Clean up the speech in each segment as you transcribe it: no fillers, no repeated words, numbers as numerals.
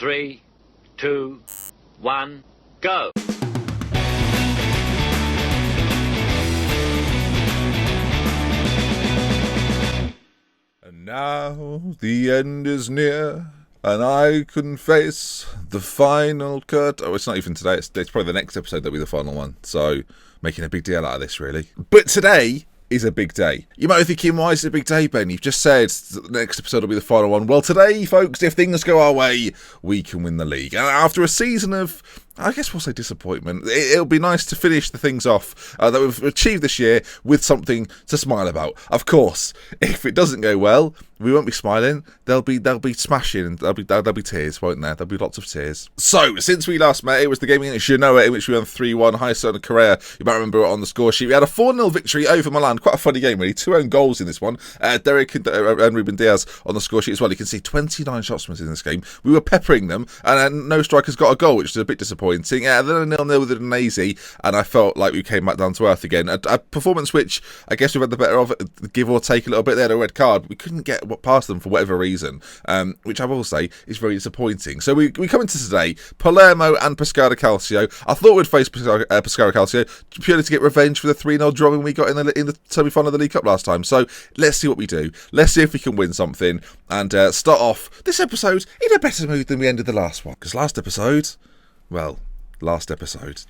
3, 2, 1, go! And now the end is near, and I can face the final cut. Oh, it's not even today. It's probably the next episode that'll be the final one. So, making a big deal out of this, really. But today is a big day. You might be thinking, why is it a big day, Ben? You've just said the next episode will be the final one. Well, today, folks, if things go our way, we can win the league. And after a season of, I guess we'll say disappointment, it'll be nice to finish the things off that we've achieved this year with something to smile about. Of course, if it doesn't go well, we won't be smiling. There'll be smashing, and there'll be tears, won't there? There'll be lots of tears. So, since we last met, it was the game against Genoa in which we won 3-1. High and Correa, you might remember it on the score sheet. We had a 4-0 victory over Milan. Quite a funny game, really. 2 own goals in this one. Derek and Ruben Diaz on the score sheet as well. You can see 29 shots from us in this game. We were peppering them, and no strikers got a goal, which is a bit disappointing. Then a 0-0 with Udinese, and I felt like we came back down to earth again. A performance which I guess we've had the better of, give or take a little bit. They had a red card. We couldn't get past them for whatever reason, which I will say is very disappointing. So we come into today, Palermo and Pescara Calcio. I thought we'd face Pescara Calcio purely to get revenge for the 3-0 drawing we got in the semi-final of the League Cup last time. So let's see what we do. Let's see if we can win something and start off this episode in a better mood than we ended the last one. Because last episode,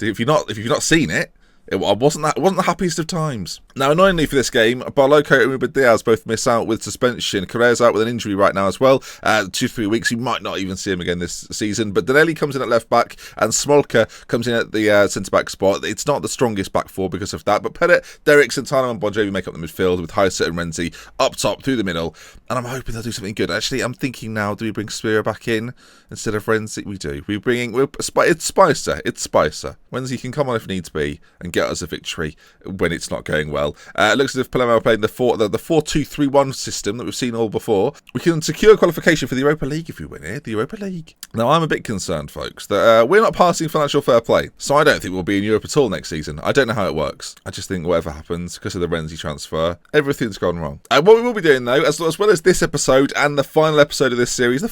if you've not seen it, it wasn't the happiest of times. Now, annoyingly for this game, Barloco and Ruben Diaz both miss out with suspension. Correa's out with an injury right now as well. 2-3 weeks. We might not even see him again this season. But Danelli comes in at left back, and Smolka comes in at the centre back spot. It's not the strongest back four because of that. But Pettit, Derek, Santana, and Bon Jovi make up the midfield with Heise and Renzi up top through the middle. And I'm hoping they'll do something good. Actually, I'm thinking now, do we bring Spira back in instead of Renzi? We do. It's Spicer. Renzi can come on if needs be and get us a victory when it's not going well. It looks as if Palermo are playing the 4-2-3-1 system that we've seen all before. We can secure qualification for the Europa League if we win it. The Europa League. Now, I'm a bit concerned, folks, that we're not passing financial fair play. So I don't think we'll be in Europe at all next season. I don't know how it works. I just think whatever happens, because of the Renzi transfer, everything's gone wrong. What we will be doing, though, as well as this episode and the final episode of this series,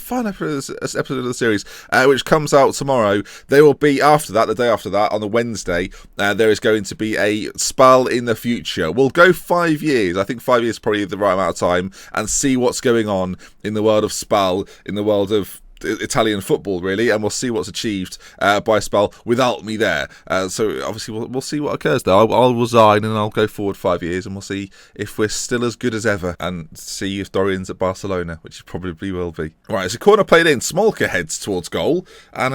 which comes out tomorrow, there will be the day after that, on the Wednesday, there is going to be a spell in the future. We'll go 5 years. I think 5 years is probably the right amount of time, and see what's going on in the world of Spal, in the world of Italian football, really, and we'll see what's achieved by Spal without me there. So obviously we'll see what occurs there. I'll resign and I'll go forward 5 years, and we'll see if we're still as good as ever, and see if Dorian's at Barcelona, which he probably will be. Right, it's a corner played in. Smolka heads towards goal, and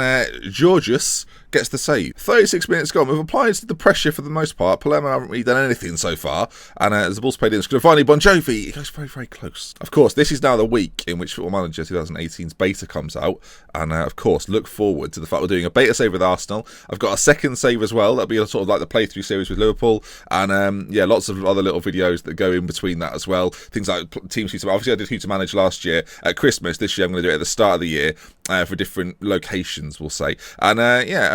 Georgius gets the save. 36 minutes gone. We've applied the pressure for the most part. Palermo haven't really done anything so far. And as the ball's played in, finally Bon Jovi. He goes very, very close. Of course, this is now the week in which Football Manager 2018's beta comes out. And of course, look forward to the fact we're doing a beta save with Arsenal. I've got a second save as well. That'll be sort of like the playthrough series with Liverpool. And lots of other little videos that go in between that as well. Things like team sheets. Obviously, I did Who to Manage last year at Christmas. This year, I'm going to do it at the start of the year for different locations, we'll say. And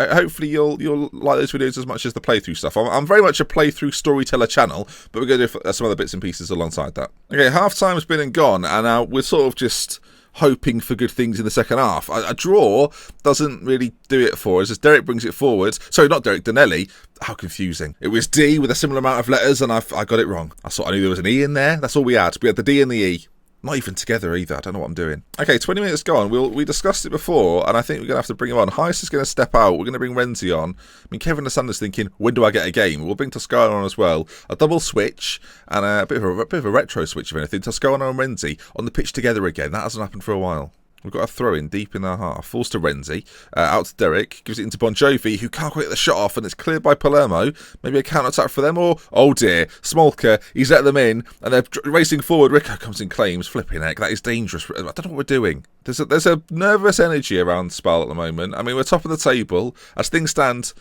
hopefully you'll like those videos as much as the playthrough stuff. I'm very much a playthrough storyteller channel, but we're going to do some other bits and pieces alongside that. Okay, half-time's been and gone, and we're sort of just hoping for good things in the second half. A draw doesn't really do it for us, as Derek brings it forward. Sorry, not Derek, Danelli. How confusing. It was D with a similar amount of letters, and I got it wrong. I knew there was an E in there. That's all we had. We had the D and the E. Not even together either. I don't know what I'm doing. Okay, 20 minutes gone. We discussed it before, and I think we're going to have to bring him on. Heist is going to step out. We're going to bring Renzi on. I mean, Kevin Alessandro's thinking, when do I get a game? We'll bring Toscano on as well. A double switch, and a bit of a retro switch, if anything. Toscano and Renzi on the pitch together again. That hasn't happened for a while. We've got a throw in deep in their half. Falls to Renzi. Out to Derek. Gives it into Bon Jovi, who can't quite get the shot off, and it's cleared by Palermo. Maybe a counter-attack for them, or, oh dear, Smolka. He's let them in, and they're racing forward. Rico comes in, claims. Flipping heck. That is dangerous. I don't know what we're doing. There's a nervous energy around Spal at the moment. I mean, we're top of the table. As things stand,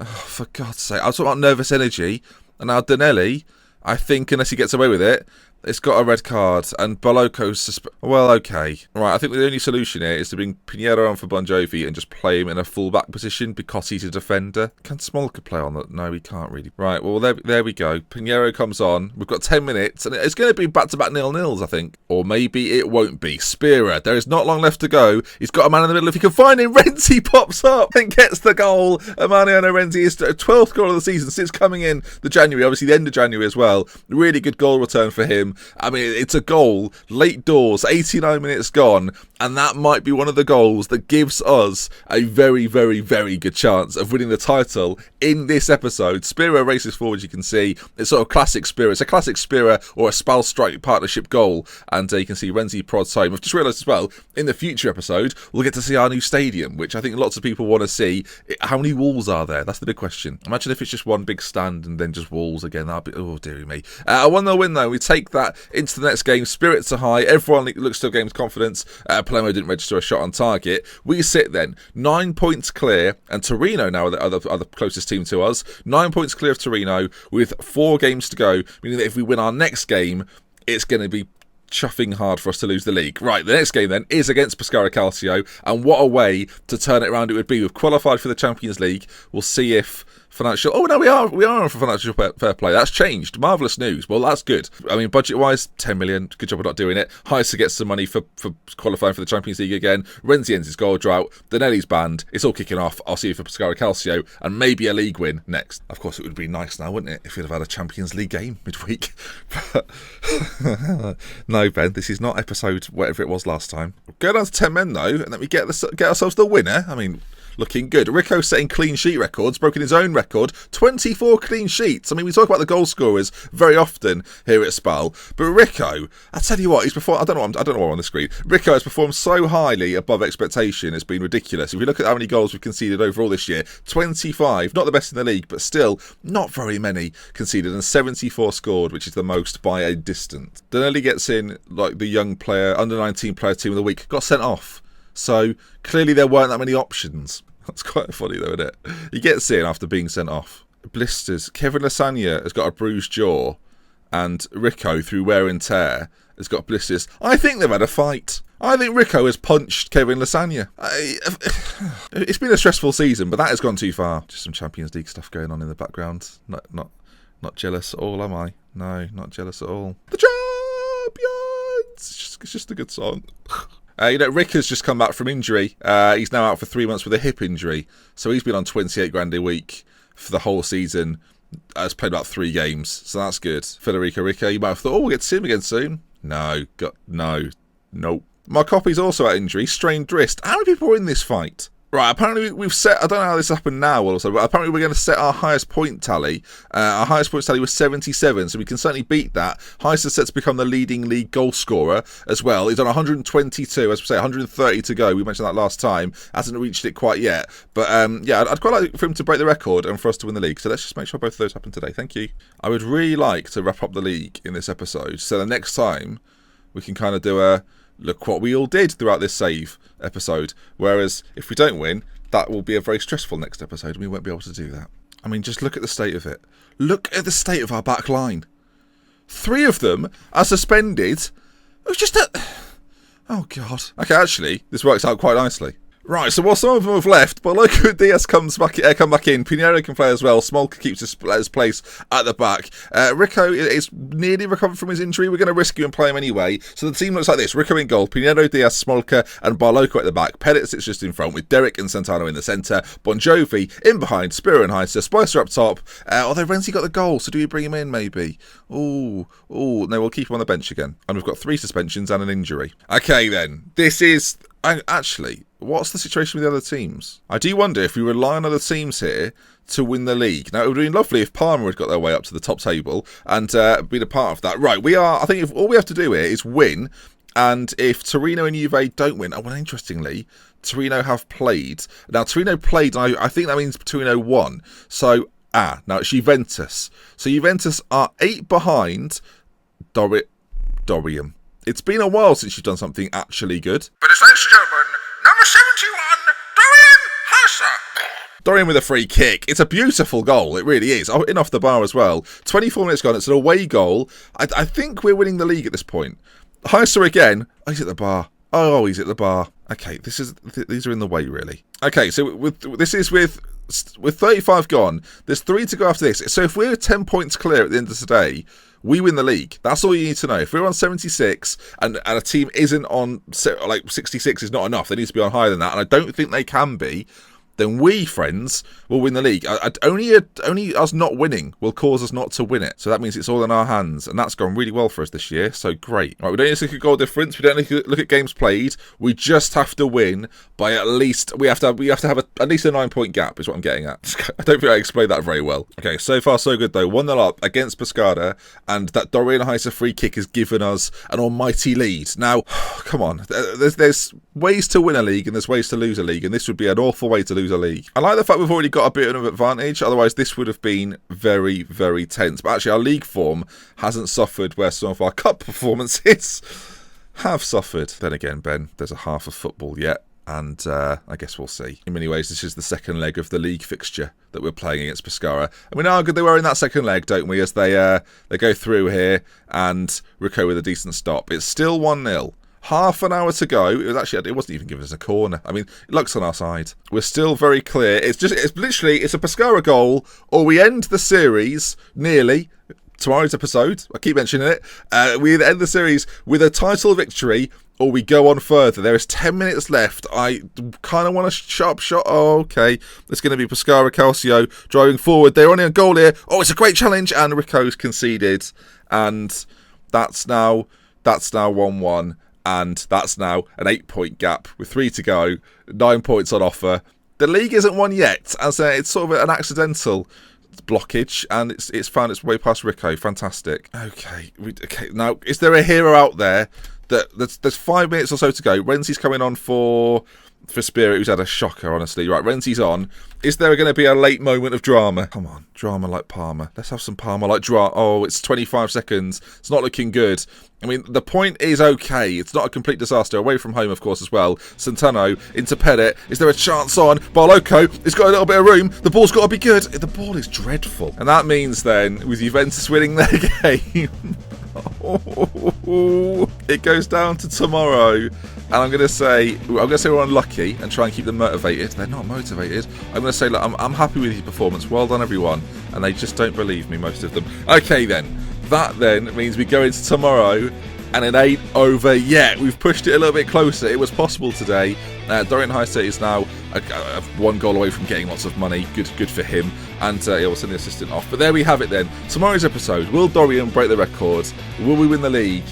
for God's sake, I was talking about nervous energy, and now Danelli, I think, unless he gets away with it, It's got a red card, and Bolocco's well, okay. Right, I think the only solution here is to bring Pinheiro on for Bon Jovi and just play him in a full-back position because he's a defender. Can Smolka play on that? No, he can't really. Right, well, there we go. Pinheiro comes on. We've got 10 minutes, and it's going to be back-to-back 0-0s, I think. Or maybe it won't be. Spira, there is not long left to go. He's got a man in the middle. If he can find him, Renzi pops up and gets the goal. Emiliano Renzi is 12th goal of the season since coming in the January, obviously the end of January as well. Really good goal return for him. I mean, it's a goal, late doors, 89 minutes gone, and that might be one of the goals that gives us a very, very, very good chance of winning the title in this episode. Spira races forward, you can see. It's sort of classic Spira. It's a classic Spira or a Spal Strike partnership goal, and you can see Renzi prods home. I've just realised as well, in the future episode, we'll get to see our new stadium, which I think lots of people want to see. How many walls are there? That's the big question. Imagine if it's just one big stand and then just walls again. That'd be, oh, dearie me. A 1-0 win, though. We take that into the next game. Spirits are high. Everyone looks to have gained confidence. Palermo didn't register a shot on target. We sit then 9 points clear, and Torino now are the closest team to us. 9 points clear of Torino with 4 games to go, meaning that if we win our next game, it's going to be chuffing hard for us to lose the league. Right, the next game then is against Pescara Calcio, and what a way to turn it around it would be. We've qualified for the Champions League. We'll see if financial... Oh, no, we are on for financial fair play. That's changed. Marvellous news. Well, that's good. I mean, budget-wise, 10 million. Good job of not doing it. Heisa gets some money for qualifying for the Champions League again. Renzi ends his goal drought. Danelli's banned. It's all kicking off. I'll see you for Pescara Calcio, and maybe a league win next. Of course, it would be nice now, wouldn't it, if we'd have had a Champions League game midweek. But no, Ben, this is not episode whatever it was last time. Go down to 10 men, though, and let me get ourselves the winner. I mean... looking good. Rico setting clean sheet records, broken his own record, 24 clean sheets. I mean, we talk about the goal scorers very often here at Spal, but Rico, I tell you what, he's performed. I don't know what on the screen. Rico has performed so highly above expectation. It's been ridiculous. If you look at how many goals we've conceded overall this year, 25, not the best in the league, but still not very many conceded, and 74 scored, which is the most by a distance. Danelli gets in like the young player, under 19 player team of the week, got sent off. So, clearly there weren't that many options. That's quite funny though, isn't it? He gets in after being sent off. Blisters. Kevin Lasagna has got a bruised jaw, and Rico, through wear and tear, has got blisters. I think they've had a fight. I think Rico has punched Kevin Lasagna. It's been a stressful season, but that has gone too far. Just some Champions League stuff going on in the background. Not jealous at all, am I? No, not jealous at all. The Champions! It's just a good song. Rick has just come back from injury. He's now out for 3 months with a hip injury. So he's been on 28 grand a week for the whole season. Has played about 3 games. So that's good. Federico Rico, you might have thought, we'll get to see him again soon. Nope. My copy's also at injury. Strained wrist. How many people are in this fight? Right, apparently we've set, I don't know how this happened now also, but apparently we're going to set our highest point tally. Our highest point tally was 77, so we can certainly beat that. Heisa set to become the leading league goal scorer as well. He's on 122, as we say, 130 to go. We mentioned that last time. Hasn't reached it quite yet. But yeah, I'd quite like for him to break the record and for us to win the league. So let's just make sure both of those happen today. Thank you. I would really like to wrap up the league in this episode, so the next time we can kind of do a look what we all did throughout this save episode. Whereas if we don't win, that will be a very stressful next episode and we won't be able to do that. I mean, just look at the state of it. Look at the state of our back line. 3 of them are suspended. It was just a... Oh, God. Okay, actually, this works out quite nicely. Right, so while some of them have left, Bolocco Diaz come back in. Pinheiro can play as well. Smolka keeps his place at the back. Rico is nearly recovered from his injury. We're going to risk him and play him anyway. So the team looks like this. Rico in goal, Pinheiro, Diaz, Smolka and Bolocco at the back. Pettit sits just in front with Derek and Santano in the centre. Bon Jovi in behind, Spiro and Heisa. Spicer up top. Although Renzi got the goal, so do we bring him in maybe? No, we'll keep him on the bench again. And we've got 3 suspensions and an injury. Okay then, this is... Actually, what's the situation with the other teams? I do wonder if we rely on other teams here to win the league. Now, it would have been lovely if Palermo had got their way up to the top table and been a part of that. Right, I think if all we have to do here is win, and if Torino and Juve don't win, well, interestingly, Torino have played. Now, Torino played, I think that means Torino won. So, now it's Juventus. So, Juventus are 8 behind Dorium. It's been a while since you've done something actually good. But it's ladies and gentlemen, number 71, Dorian Heisa. Dorian with a free kick. It's a beautiful goal. It really is. In off the bar as well. 24 minutes gone. It's an away goal. I think we're winning the league at this point. Heiser again. Oh, he's at the bar. Oh, he's at the bar. Okay, these are in the way, really. Okay, so with 35 gone, there's 3 to go after this. So if we're 10 points clear at the end of today, we win the league. That's all you need to know. If we're on 76 and a team isn't on, like 66 is not enough, they need to be on higher than that, and I don't think they can be, then we, friends, will win the league. Only us not winning will cause us not to win it. So that means it's all in our hands, and that's gone really well for us this year, so great. Right, we don't need to look at goal difference, we don't need to look at games played, we just have to win by at least, we have to have at least a 9-point gap, is what I'm getting at. I don't think I explained that very well. Okay, so far so good though. 1-0 up against Pescara, and that Dorian Heiser free kick has given us an almighty lead. Now, come on, there's ways to win a league and there's ways to lose a league, and this would be an awful way to lose a league. I like the fact we've already got a bit of advantage, otherwise this would have been very, very tense. But actually our league form hasn't suffered where some of our cup performances have suffered. Then again, Ben, there's a half of football yet, and I guess we'll see. In many ways, this is the second leg of the league fixture that we're playing against Pescara. And we know how good they were in that second leg, don't we, as they go through here, and Rico with a decent stop. It's still 1-0. Half an hour to go. It wasn't even giving us a corner. I mean, luck's on our side. We're still very clear. It's a Pescara goal, or we end the series nearly. Tomorrow's episode, I keep mentioning it. We either end the series with a title victory, or we go on further. There is 10 minutes left. I kind of want a sharp shot. Oh, okay. It's going to be Pescara Calcio driving forward. They're only a goal here. Oh, it's a great challenge, and Rico's conceded, and that's now 1-1. And that's now an 8-point gap with 3 to go, 9 points on offer. The league isn't won yet, as it's sort of an accidental blockage, and it's found its way past Rico. Fantastic. Okay. Now, is there a hero out there that there's 5 minutes or so to go? Renzi's coming on for Spirit, who's had a shocker, honestly. Right, Renzi's on. Is there going to be a late moment of drama? Come on, drama like Palmer. Let's have some Palmer like drama. Oh, it's 25 seconds. It's not looking good. I mean, the point is okay. It's not a complete disaster. Away from home, of course, as well. Santano into Pettit. Is there a chance on? Barloco has got a little bit of room. The ball's got to be good. The ball is dreadful. And that means then, with Juventus winning their game, it goes down to tomorrow. And I'm going to say we're unlucky and try and keep them motivated. They're not motivated. I'm going to say, look, I'm happy with your performance. Well done, everyone. And they just don't believe me, most of them. Okay, then. That then means we go into tomorrow, and it ain't over yet. We've pushed it a little bit closer. It was possible today. Dorian Heiser is now 1 goal away from getting lots of money. Good for him. And he'll send the assistant off. But there we have it then. Tomorrow's episode. Will Dorian break the record? Will we win the league?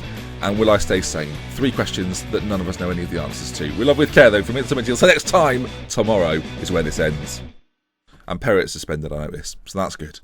And will I stay sane? 3 questions that none of us know any of the answers to. We love with care, though, from Inter. So next time, tomorrow is where this ends. And Perrot's suspended, I notice. So that's good.